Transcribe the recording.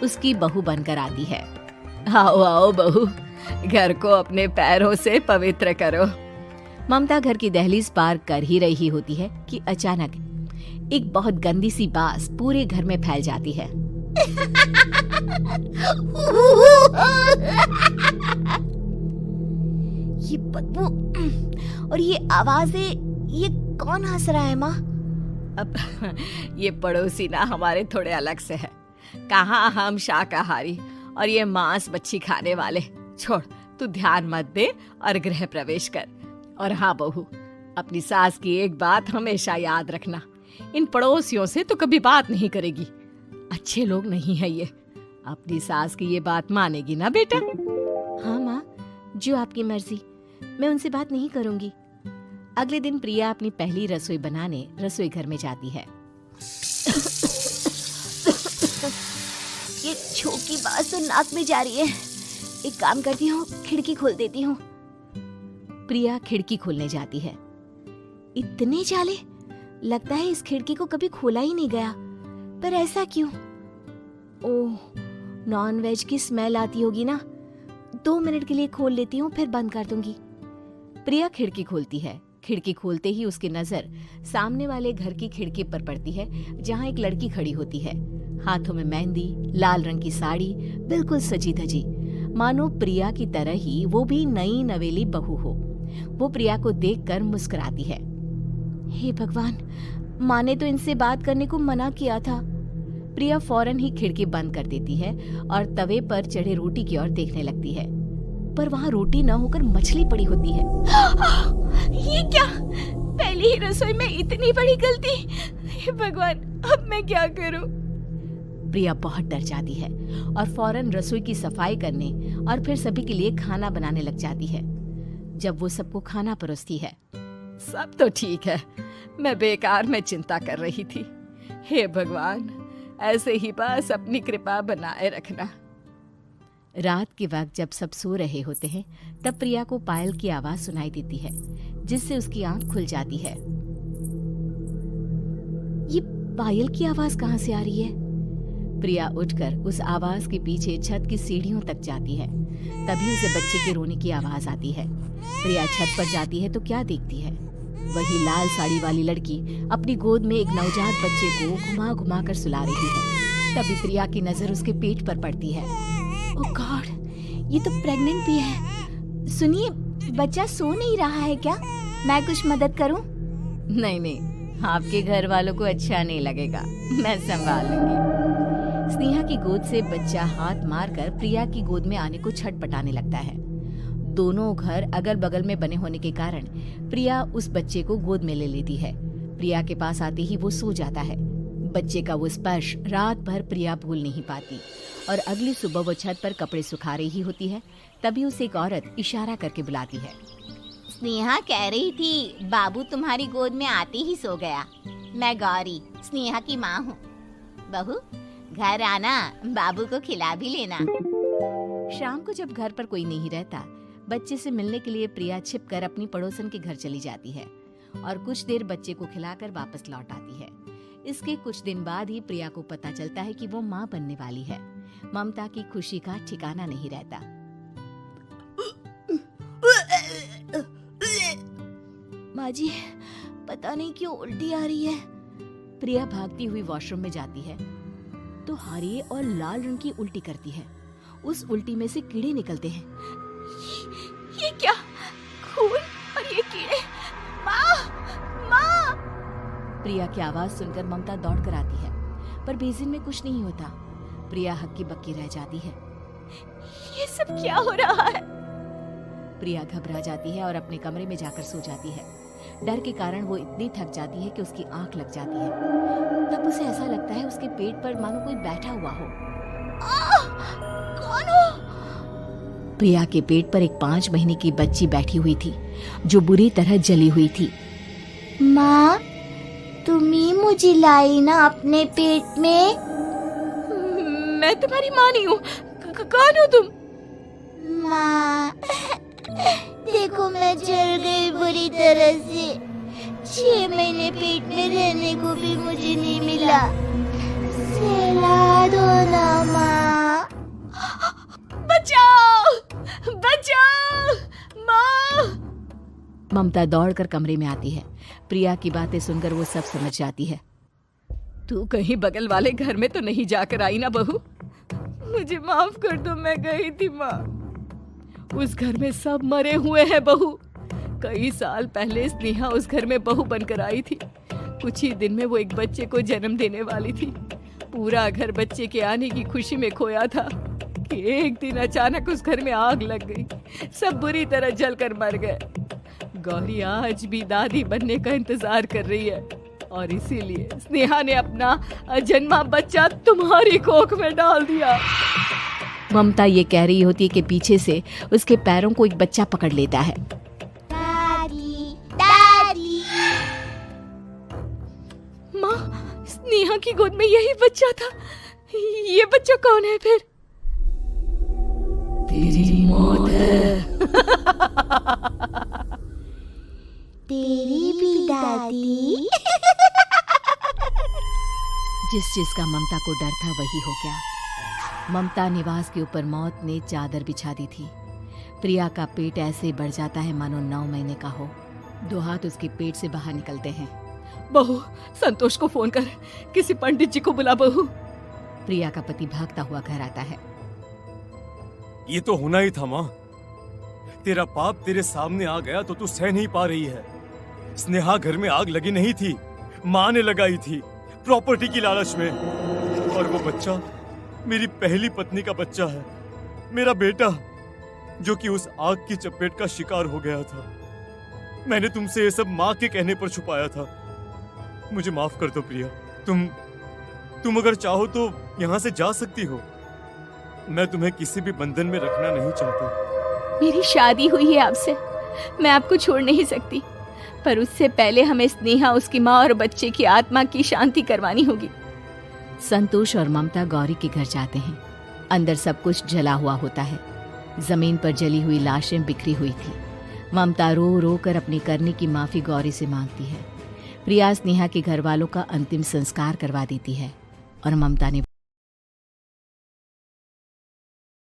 उसकी बहू बनकर आती है। आओ आओ बहू, घर को अपने पैरों से पवित्र करो। ममता घर की दहलीज पार कर ही रही होती है कि अचानक एक बहुत गंदी सी बास पूरे घर में फैल जाती है। ये बदबू और ये आवाजें, ये कौन हंस रहा है माँ? अब ये पड़ोसी ना हमारे थोड़े अलग से है। कहाँ हम शाकाहारी और ये मांस मच्छी खाने वाले। छोड़, तू ध्यान मत दे और गृह प्रवेश कर। और हाँ बहू, अपनी सास की एक बात हमेशा याद रखना, इन पड़ोसियों से तो कभी बात नहीं करेगी। अच्छे लोग नहीं है ये। अपनी सास की ये बात मानेगी ना बेटा? हाँ माँ, जो आपकी मर्जी, मैं उनसे बात नहीं करूंगी। अगले दिन प्रिया अपनी पहली रसोई बनाने रसोई घर में जाती है। ये छोकी बात तो नाक में जा रही है। एक काम करती हूँ, खिड़की खोल देती हूँ। प्रिया खिड़की खोलने जाती है। इतने जाले, लगता है इस खिड़की को कभी खोला ही नहीं गया। पर ऐसा क्यों? ओह, नॉन वेज की स्मेल आती होगी ना। 2 मिनट के लिए खोल लेती हूँ, फिर बंद कर दूंगी। प्रिया खिड़की खोलती है। खिड़की खोलते ही उसकी नजर सामने वाले घर की खिड़की पर पड़ती है, जहाँ एक लड़की खड़ी होती है। हाथों में मेहंदी, लाल रंग की साड़ी, बिल्कुल सजी धजी, मानो प्रिया की तरह ही वो भी नई नवेली बहू हो। वो प्रिया को देखकर मुस्कुराती है। हे भगवान, माँ ने तो इनसे बात करने को मना किया था। प्रिया फौरन ही खिड़की बंद कर देती है और तवे पर चढ़े रोटी की ओर देखने लगती है, पर वहाँ रोटी न होकर मछली पड़ी होती है। ये क्या? पहली ही रसोई में इतनी बड़ी गलती! हे भगवान, अब मैं क्या करूं? प्रिया बहुत डर जाती है और फौरन रसोई की सफाई करने और फिर सभी के लिए खाना बनाने लग जाती है। जब वो सबको खाना परोसती है, सब तो ठीक है, मैं बेकार में चिंता कर रही थी। हे भगवान, ऐसे ही बस अपनी कृपा बनाए रखना। रात के वक्त जब सब सो रहे होते हैं, तब प्रिया को पायल की आवाज सुनाई देती है, जिससे उसकी आंख खुल जाती है। ये पायल की आवाज कहाँ से आ रही है? प्रिया उठकर उस आवाज के पीछे छत की सीढ़ियों तक जाती है। तभी उसे बच्चे के रोने की आवाज आती है। प्रिया छत पर जाती है तो क्या देखती है? वही लाल साड़ी वाली लड़की अपनी गोद में एक नवजात बच्चे को घुमा घुमा कर सुला रही है। तभी प्रिया की नजर उसके पेट पर पड़ती है। ओह गॉड, ये तो प्रेग्नेंट भी है। सुनिए, बच्चा सो नहीं रहा है क्या? मैं कुछ मदद करूं? नहीं नहीं, आपके घर वालों को अच्छा नहीं लगेगा, मैं संभाल लूंगी। स्नेहा की गोद से बच्चा हाथ मारकर प्रिया की गोद में आने को छटपटाने लगता है। दोनों घर अगल बगल में बने होने के कारण प्रिया उस बच्चे को गोद में ले लेती है। प्रिया के पास आते ही वो सो जाता है। बच्चे का वो स्पर्श रात भर प्रिया भूल नहीं पाती और अगली सुबह वो छत पर कपड़े सुखा रही होती है। तभी उसे एक औरत इशारा करके बुलाती है। स्नेहा कह रही थी बाबू तुम्हारी गोद में आते ही सो गया। मैं गौरी, स्नेहा की माँ हूँ। बहू, घर आना, बाबू को खिला भी लेना। शाम को जब घर पर कोई नहीं रहता, बच्चे से मिलने के लिए प्रिया छिपकर अपनी पड़ोसन के घर चली जाती है और कुछ देर बच्चे को खिलाकर वापस लौट आती है। इसके कुछ दिन बाद ही प्रिया को पता चलता है कि वो माँ बनने वाली है। ममता की खुशी का ठिकाना नहीं रहता। माँ जी, पता नहीं क्यों उल्टी आ रही है। प्रिया भागती हुई वॉशरूम में जाती है तो हरे और लाल रंग की उल्टी करती है। उस उल्टी में से कीड़े निकलते हैं। ये क्या? खून और ये कीड़े! माँ! माँ! प्रिया की आवाज सुनकर ममता दौड़ कर आती है, पर बेसिन में कुछ नहीं होता। प्रिया हक्की बक्की रह जाती है। ये सब क्या हो रहा है? प्रिया घबरा जाती है और अपने कमरे में जाकर सो जाती है। डर के कारण वो इतनी थक जाती है कि उसकी आंख लग जाती है। तब उसे ऐसा लगता है उसके पेट पर मानो कोई बैठा हुआ हो। कौन हो? प्रिया के पेट पर एक 5 महीने की बच्ची बैठी हुई थी, जो बुरी तरह जली हुई थी। माँ, तुम ही मुझे लाई ना अपने पेट में? मैं तुम्हारी माँ नहीं हूँ। कौन हो तुम? माँ, देखो मैं जल गई बुरी तरह से। 6 महीने पेट में रहने को भी मुझे नहीं मिला। सिला दो ना माँ। ममता दौड़कर कमरे में आती है। प्रिया की बातें सुनकर वो सब समझ जाती है। तू कहीं बगल वाले घर में तो नहीं जाकर आई ना बहू? मुझे माफ कर दो, मैं गई थी माँ। उस घर में सब मरे हुए हैं बहू। कई साल पहले स्नेहा उस घर में बहू बनकर आई थी। कुछ ही दिन में वो एक बच्चे को जन्म देने वाली थी। पूरा घर बच्चे के आने की खुशी में खोया था कि एक दिन अचानक उस घर में आग लग गई। सब बुरी तरह जलकर मर गए। गौरी आज भी दादी बनने का इंतजार कर रही है और इसीलिए स्नेहा ने अपना अजन्मा बच्चा तुम्हारी कोख में डाल दिया। ममता ये कह रही होती है कि पीछे से उसके पैरों को एक बच्चा पकड़ लेता है। दादी, दादी। माँ, स्नेहा की गोद में यही बच्चा था। ये बच्चा कौन है फिर? तेरी मौत है। तेरी भी दादी। जिस चीज का ममता को डर था वही हो गया। ममता निवास के ऊपर मौत ने चादर बिछा दी थी। प्रिया का पेट ऐसे बढ़ जाता है मानो 9 महीने का हो। 2 हाथ उसके पेट से बाहर निकलते हैं। बहू, संतोष को फोन कर, किसी पंडित जी को बुला बहू। प्रिया का पति भागता हुआ घर आता है। ये तो होना ही था माँ। तेरा पाप तेरे सामने आ गया तो तू सह नहीं पा रही है। स्नेहा घर में आग लगी नहीं थी, माँ ने लगाई थी, प्रॉपर्टी की लालच में। और वो बच्चा मेरी पहली पत्नी का बच्चा है, मेरा बेटा, जो कि उस आग की चपेट का शिकार हो गया था। मैंने तुमसे ये सब माँ के कहने पर छुपाया था। मुझे माफ कर दो प्रिया। तुम अगर चाहो तो यहाँ से जा सकती हो। मैं तुम्हें किसी भी बंधन में रखना नहीं चाहता। मेरी शादी हुई है आपसे, मैं आपको छोड़ नहीं सकती, पर उससे पहले हमें स्नेहा, उसकी माँ और बच्चे की आत्मा की शांति करवानी होगी। संतोष और ममता गौरी के घर जाते हैं। अंदर सब कुछ जला हुआ होता है। जमीन पर जली हुई लाशें बिखरी हुई थी। ममता रो रो कर अपनी करने की माफी गौरी से मांगती है। प्रिया स्नेहा के घर वालों का अंतिम संस्कार करवा देती है और ममता ने